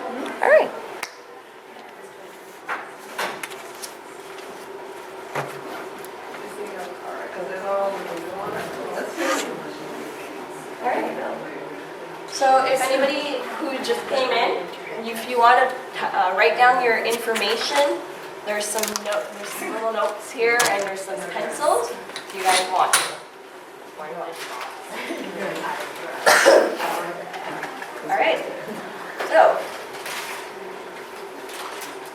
All right. All right. So if anybody who just came in, if you want to write down your information, there's some little notes here, and there's some pencils. If you guys want. All right. So,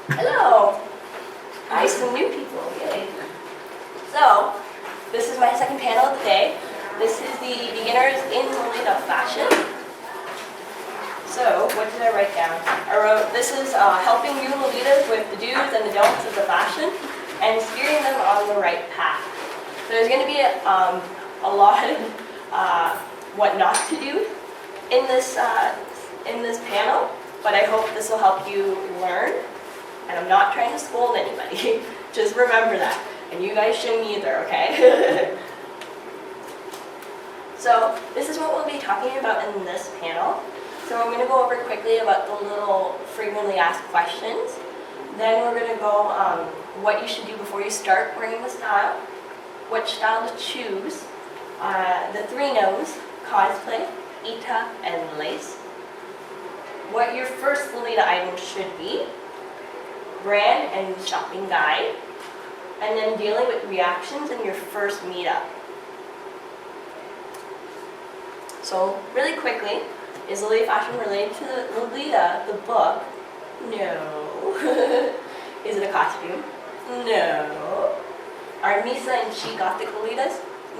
hello. Hi, some new people. Yay. So, this is my second panel of the day. This is the beginners in Lolita Fashion. So, what did I write down? I wrote, this is helping you Lolitas with the do's and the don'ts of the fashion and steering them on the right path. So there's going to be a lot of what not to do in this panel, but I hope this will help you learn. And I'm not trying to scold anybody. Just remember that. And you guys shouldn't either, okay? So this is what we'll be talking about in this panel. So I'm going to go over quickly about the little frequently asked questions. Then we're going to go what you should do before you start wearing the style, which style to choose, the 3 no's, cosplay, Ita, and lace, what your first Lolita item should be, brand and shopping guide, and then dealing with reactions in your first meetup. So really quickly, is Lolita Fashion related to Lolita, the book? No. Is it a costume? No. Are Misa and She Gothic Lolitas?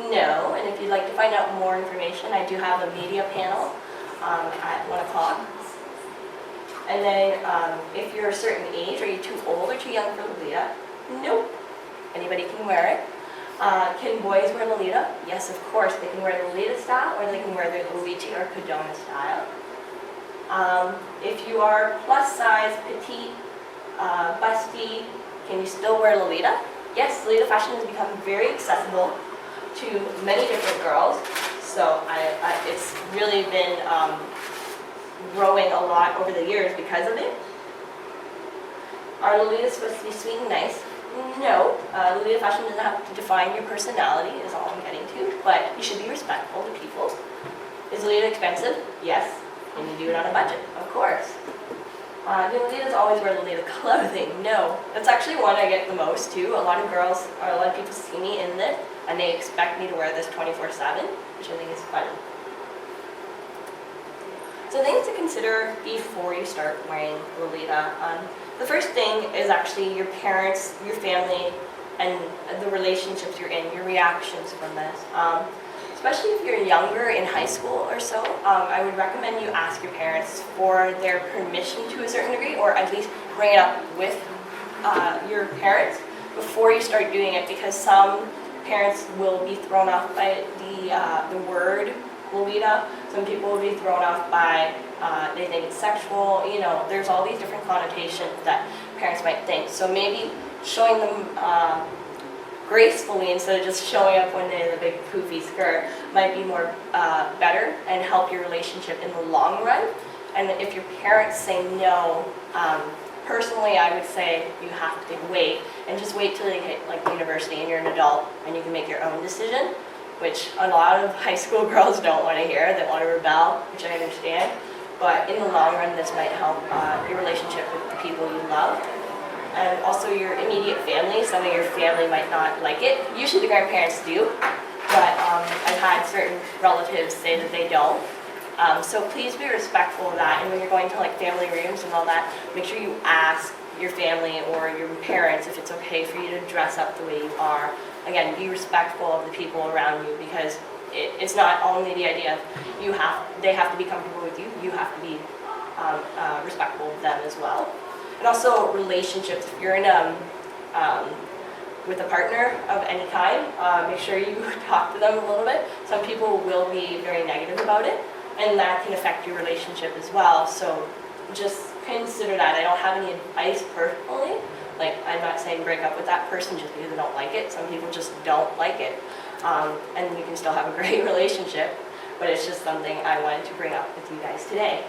No. And if you'd like to find out more information, I do have a media panel at 1 o'clock. And then if you're a certain age, are you too old or too young for Lolita? Nope. Anybody can wear it. Can boys wear Lolita? Yes, of course. They can wear the Lolita style, or they can wear the Lolita or Cadona style. If you are plus size, petite, busty, can you still wear Lolita? Yes, Lolita Fashion has become very accessible to many different girls. So it's really been growing a lot over the years because of it. Are Lolitas supposed to be sweet and nice? No, Lolita Fashion doesn't have to define your personality, is all I'm getting to, but you should be respectful to people. Is Lolita expensive? Yes. Can you do it on a budget? Of course. Do Lolitas always wear Lolita clothing? No. That's actually one I get the most too. A lot of girls, or a lot of people see me in this, and they expect me to wear this 24/7, which I think is fun. So things to consider before you start wearing Lolita. The first thing is actually your parents, your family, and the relationships you're in, your reactions from this. Especially if you're younger, in high school or so, I would recommend you ask your parents for their permission to a certain degree, or at least bring it up with your parents before you start doing it, because some parents will be thrown off by the word Lolita. Some people will be thrown off by, they think it's sexual, you know, there's all these different connotations that parents might think. So maybe showing them gracefully instead of just showing up one day in a big poofy skirt might be more better and help your relationship in the long run. And if your parents say no, personally I would say you have to wait, and just wait till you hit like university and you're an adult and you can make your own decision, which a lot of high school girls don't want to hear. They want to rebel, which I understand. But in the long run, this might help your relationship with the people you love. And also your immediate family. Some of your family might not like it. Usually the grandparents do, but I've had certain relatives say that they don't. So please be respectful of that. And when you're going to like family rooms and all that, make sure you ask your family or your parents if it's okay for you to dress up the way you are. Again, be respectful of the people around you, because it's not only the idea of they have to be comfortable with you, you have to be respectful of them as well. And also relationships. If you're in with a partner of any kind, make sure you talk to them a little bit. Some people will be very negative about it, and that can affect your relationship as well. So just consider that. I don't have any advice personally. Like, I'm not saying break up with that person just because they don't like it. Some people just don't like it. And you can still have a great relationship, but it's just something I wanted to bring up with you guys today.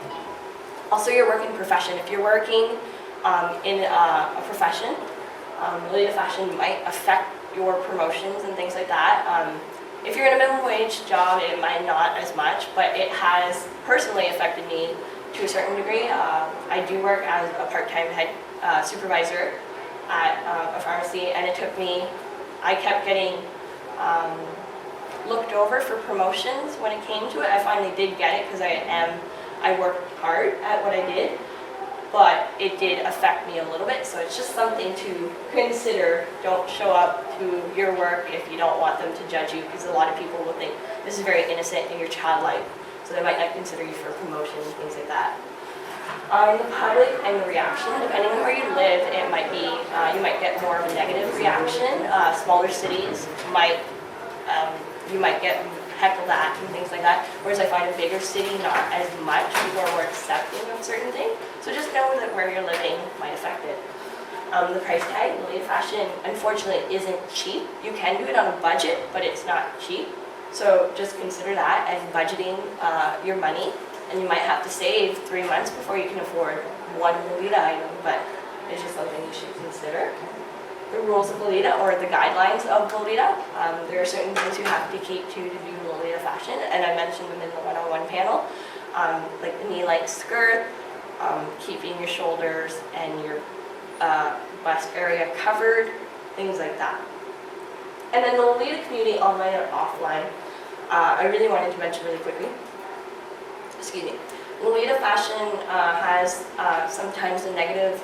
Also your working profession. If you're working in a profession, Lolita Fashion might affect your promotions and things like that. If you're in a minimum wage job, it might not as much, but it has personally affected me to a certain degree. I do work as a part-time head supervisor at a pharmacy, and it took me, I kept getting looked over for promotions when it came to it. I finally did get it because I worked hard at what I did, but it did affect me a little bit, so it's just something to consider. Don't show up to your work if you don't want them to judge you, because a lot of people will think this is very innocent and you're childlike, so they might not consider you for promotion and things like that. The public and the reaction, depending on where you live, it might be, you might get more of a negative reaction. Smaller cities might, you might get heckled at and things like that, whereas I find a bigger city not as much, people are more accepting of certain things. So just know that where you're living might affect it. The price tag, Lolita Fashion, unfortunately isn't cheap. You can do it on a budget, but it's not cheap. So just consider that and budgeting your money, and you might have to save 3 months before you can afford one Lolita item, but it's just something you should consider. The rules of Lolita, or the guidelines of Lolita, there are certain things you have to keep to do Lolita Fashion, and I mentioned them in the one-on-one panel, like the knee-length skirt, keeping your shoulders and your bust area covered, things like that. And then the Lolita community, online and offline, I really wanted to mention really quickly. Excuse me. Lolita Fashion has sometimes a negative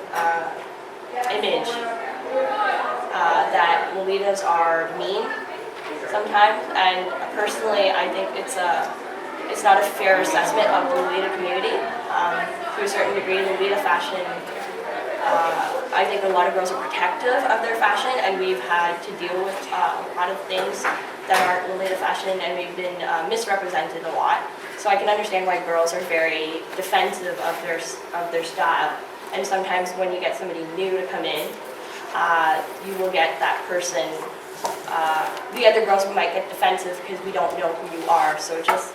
image that Lolitas are mean sometimes, and personally I think it's not a fair assessment of the Lolita community. To a certain degree, Lolita Fashion, I think a lot of girls are protective of their fashion, and we've had to deal with a lot of things that aren't Lolita Fashion, and we've been misrepresented a lot. So I can understand why girls are very defensive of their style, and sometimes when you get somebody new to come in, you will get that person, the other girls might get defensive because we don't know who you are, so just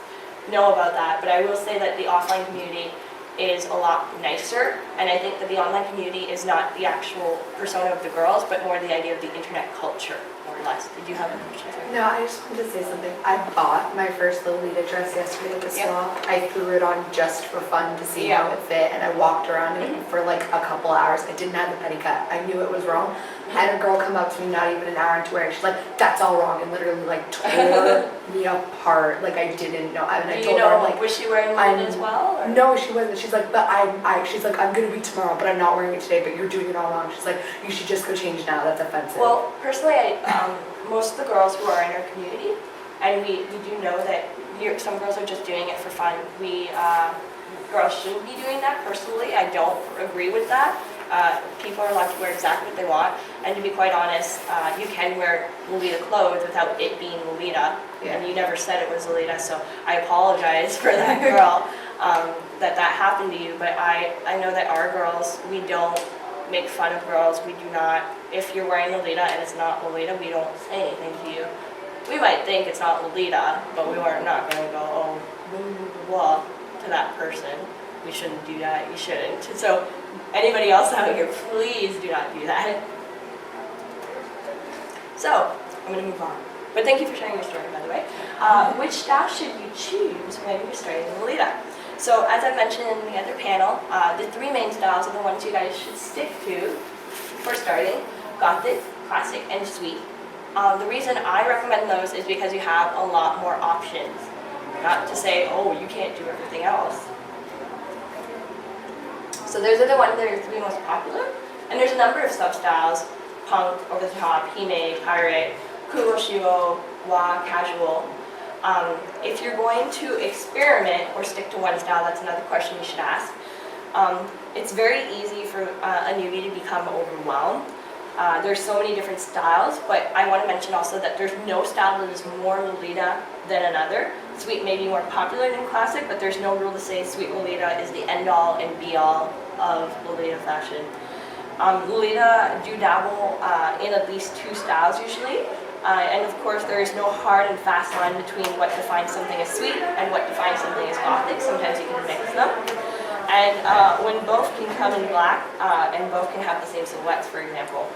know about that. But I will say that the offline community is a lot nicer, and I think that the online community is not the actual persona of the girls, but more the idea of the internet culture, more or less. Did you have a question? No, I just wanted to say something. I bought my first Lolita dress yesterday at the swap. I threw it on just for fun to see how it fit, and I walked around it for like a couple hours. I didn't have the petty cut. I knew it was wrong. I had a girl come up to me not even an hour into wearing. She's like, "That's all wrong," and literally like tore me apart. Like I didn't know. I mean, I told her like, was she wearing Lolita as well? Or? No, she wasn't. She's like, but she's like, I'm gonna be tomorrow, but I'm not wearing it today. But you're doing it all wrong. She's like, you should just go change now. That's offensive. Well, personally, most of the girls who are in our community, and we do know that some girls are just doing it for fun. Girls shouldn't be doing that. Personally, I don't agree with that. People are allowed to wear exactly what they want, and to be quite honest, you can wear Lolita clothes without it being Lolita, and you never said it was Lolita, so I apologize for that girl, that happened to you. But I know that our girls, we don't make fun of girls. We do not, if you're wearing Lolita and it's not Lolita, we don't say anything to you. We might think it's not Lolita, but we are not going to go, oh, blah, to that person. We shouldn't do that, you shouldn't. So anybody else out here, please do not do that. So, I'm going to move on. But thank you for sharing your story, by the way. Which style should you choose when you're starting Lolita? So, as I mentioned in the other panel, the 3 main styles are the ones you guys should stick to for starting: Gothic, Classic, and Sweet. The reason I recommend those is because you have a lot more options. Not to say, oh, you can't do everything else. So those are the ones that are 3 most popular, and there's a number of sub-styles: punk, over the top, hime, pirate, kuroshigo, wa, casual. If you're going to experiment or stick to one style, that's another question you should ask. It's very easy for a newbie to become overwhelmed. There's so many different styles, but I want to mention also that there's no style that is more Lolita than another. Sweet may be more popular than classic, but there's no rule to say Sweet Lolita is the end-all and be-all of Lolita fashion. Lolita do dabble in at least 2 styles usually, and of course there is no hard and fast line between what defines something as sweet and what defines something as Gothic. Sometimes you can mix them. And when both can come in black and both can have the same silhouettes, for example.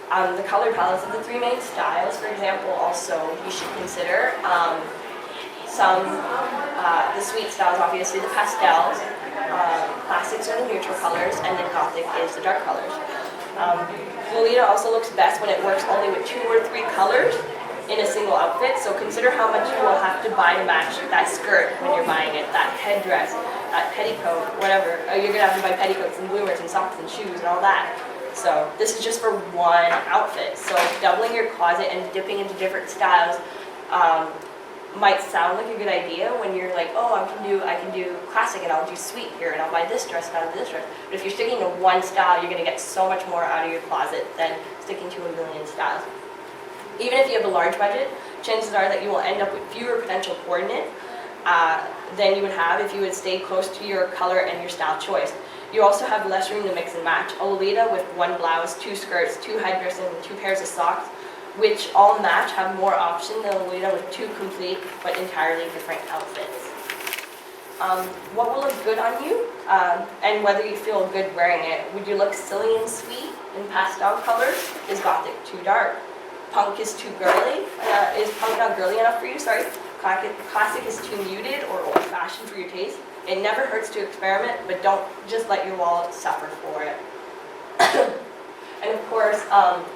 The color palettes of the three main styles, for example, also you should consider the sweet styles, obviously the pastels, classics are the neutral colors, and then gothic is the dark colors. Lolita also looks best when it works only with 2 or 3 colors in a single outfit, so consider how much you will have to buy to match that skirt when you're buying it, that headdress, that petticoat, whatever. You're going to have to buy petticoats and bloomers and socks and shoes and all that. So this is just for one outfit. So doubling your closet and dipping into different styles might sound like a good idea when you're like, oh, I can do classic and I'll do sweet here and I'll buy this dress and I'll do this dress. But if you're sticking to one style, you're going to get so much more out of your closet than sticking to a million styles. Even if you have a large budget, chances are that you will end up with fewer potential coordinates than you would have if you would stay close to your color and your style choice. You also have less room to mix and match. A Lolita with 1 blouse, 2 skirts, 2 headdresses, and 2 pairs of socks, which all match, have more option than a Lolita with 2 complete but entirely different outfits. What will look good on you and whether you feel good wearing it? Would you look silly and sweet in pastel colors? Is gothic too dark? Punk is too girly? Is punk not girly enough for you? Sorry. Classic is too muted or old-fashioned for your taste. It never hurts to experiment, but don't just let your wallet suffer for it. And of course,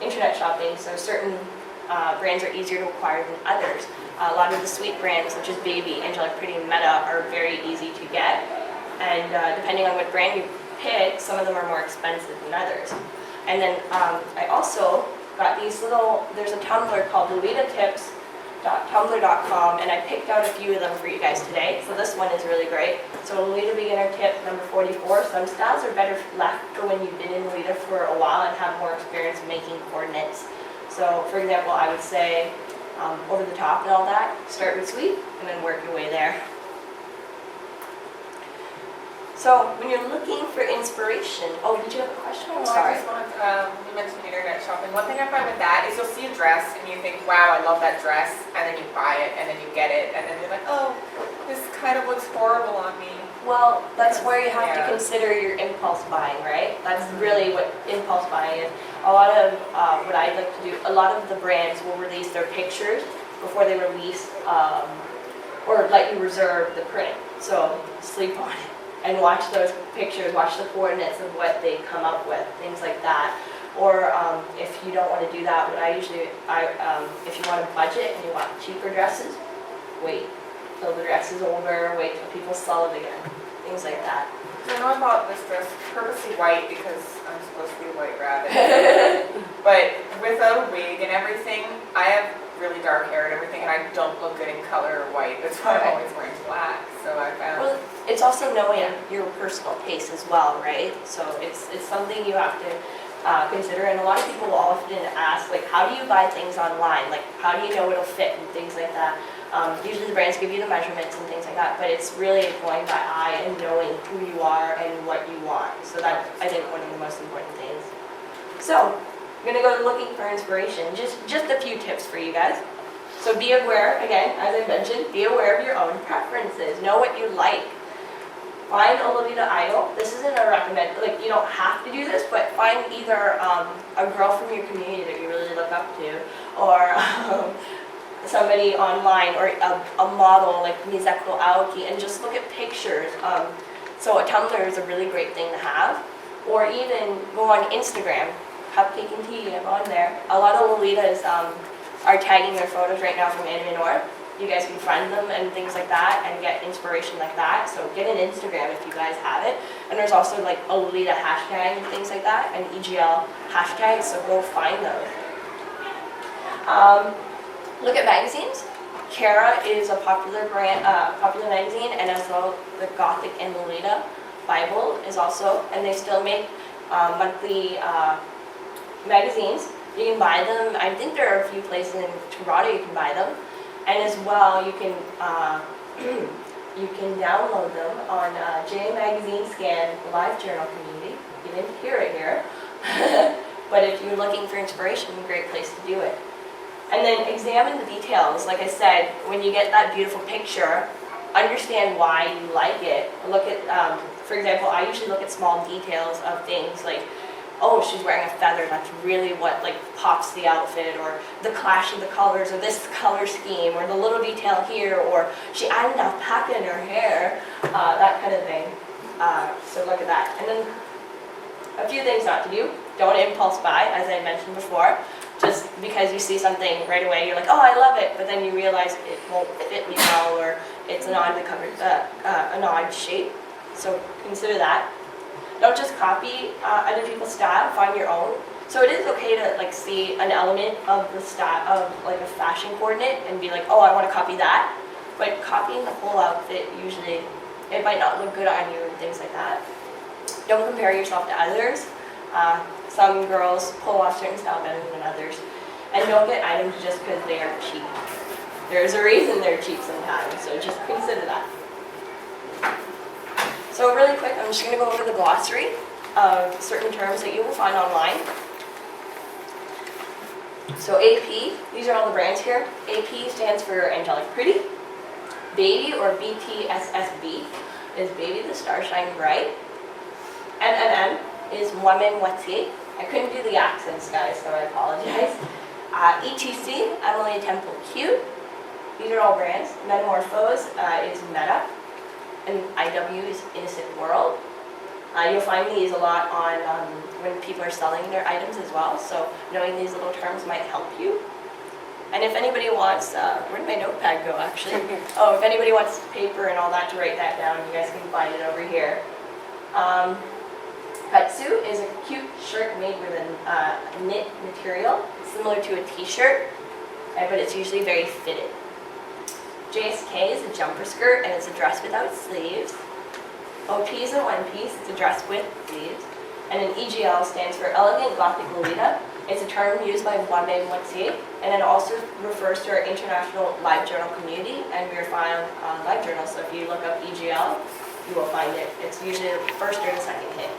internet shopping, so certain brands are easier to acquire than others. A lot of the sweet brands, such as Baby, Angelic Pretty, and Meta, are very easy to get. And depending on what brand you pick, some of them are more expensive than others. And then I also got these there's a Tumblr called LolitaTips.tumblr.com, and I picked out a few of them for you guys today. So this one is really great. So Lolita beginner tip number 44, some styles are better left for when you've been in Lolita for a while and have more experience making coordinates. So for example, I would say over the top and all that, start with sweet and then work your way there. So when you're looking for inspiration, oh, did you have a question? I'm sorry. I just wanted, you mentioned internet shopping. One thing I find with that is you'll see a dress and you think, wow, I love that dress, and then you buy it and then you get it and then you're like, oh, this kind of looks horrible on me. Well, that's where you have to consider your impulse buying, right? That's really what impulse buying is. A lot of what I like to do, a lot of the brands will release their pictures before they release or let you reserve the print. So sleep on it and watch those pictures, watch the coordinates of what they come up with, things like that. Or if you don't want to do that, what I usually, if you want a budget and you want cheaper dresses, wait till the dress is older, wait till people sell it again, things like that. So I know I bought this dress purposely white because I'm supposed to be a white rabbit. But without a wig and everything, I have really dark hair and everything, and I don't look good in color or white. That's why I'm always wearing black. So I found. Well, it's also knowing your personal taste as well, right? So it's something you have to consider. And a lot of people will often ask, like, how do you buy things online? Like, how do you know it'll fit and things like that? Usually the brands give you the measurements and things like that, but it's really going by eye and knowing who you are and what you want. So that's, I think, one of the most important things. So I'm going to go looking for inspiration. Just a few tips for you guys. So be aware, again, as I mentioned, be aware of your own preferences. Know what you like. Find a Lolita idol. This isn't a recommend, like, you don't have to do this, but find either a girl from your community that you really look up to, or somebody online, or a model like Mizeko Aoki, and just look at pictures. So a Tumblr is a really great thing to have, or even go on Instagram. Cupcake and Tea, I'm on there. A lot of Lolitas are tagging their photos right now from Anime North. You guys can friend them and things like that and get inspiration like that. So get an Instagram if you guys have it. And there's also like a Lolita hashtag and things like that, and EGL hashtags, so go find those. Look at magazines. Kara is a popular brand, popular magazine, and as well the Gothic and Lolita Bible is also, and they still make monthly magazines. You can buy them. I think there are a few places in Toronto you can buy them, and as well you can you can download them on J Magazine Scan, the Live Journal community. You didn't hear it here, but if you're looking for inspiration, a great place to do it. And then examine the details. Like I said, when you get that beautiful picture, understand why you like it. Look at, for example, I usually look at small details of things like, oh, she's wearing a feather, that's really what like pops the outfit, or the clash of the colors, or this color scheme, or the little detail here, or she added an alpaca in her hair, that kind of thing. So look at that. And then a few things not to do. Don't impulse buy, as I mentioned before. Just because you see something right away, you're like, oh, I love it, but then you realize it won't fit me well, or it's an odd shape. So consider that. Don't just copy other people's style, find your own. So it is okay to like see an element of the style of like a fashion coordinate and be like, oh, I want to copy that. But copying the whole outfit, usually it might not look good on you and things like that. Don't compare yourself to others. Some girls pull off certain style better than others. And don't get items just because they are cheap. There's a reason they're cheap sometimes, so just consider that. So really quick, I'm just going to go over the glossary of certain terms that you will find online. So AP, these are all the brands here. AP stands for Angelic Pretty. Baby, or BTSSB, is Baby the Star Shine Bright. MMM is Woman Moitié. I couldn't do the accents, guys, so I apologize. ETC, Emily Temple Cute. These are all brands. Metamorphose is Meta. And IW is Innocent World. You'll find these a lot on when people are selling their items as well, so knowing these little terms might help you. And if anybody wants, where did my notepad go actually? Oh, if anybody wants paper and all that to write that down, you guys can find it over here. Katsu is a cute shirt made with a knit material, similar to a t-shirt, but it's usually very fitted. JSK is a jumper skirt, and it's a dress without sleeves. OP is a one-piece, it's a dress with sleeves. And an EGL stands for Elegant Gothic Lolita. It's a term used by Women Moitié, and it also refers to our international live journal community, and we are found on live journals, so if you look up EGL, you will find it. It's usually the first or the second hit.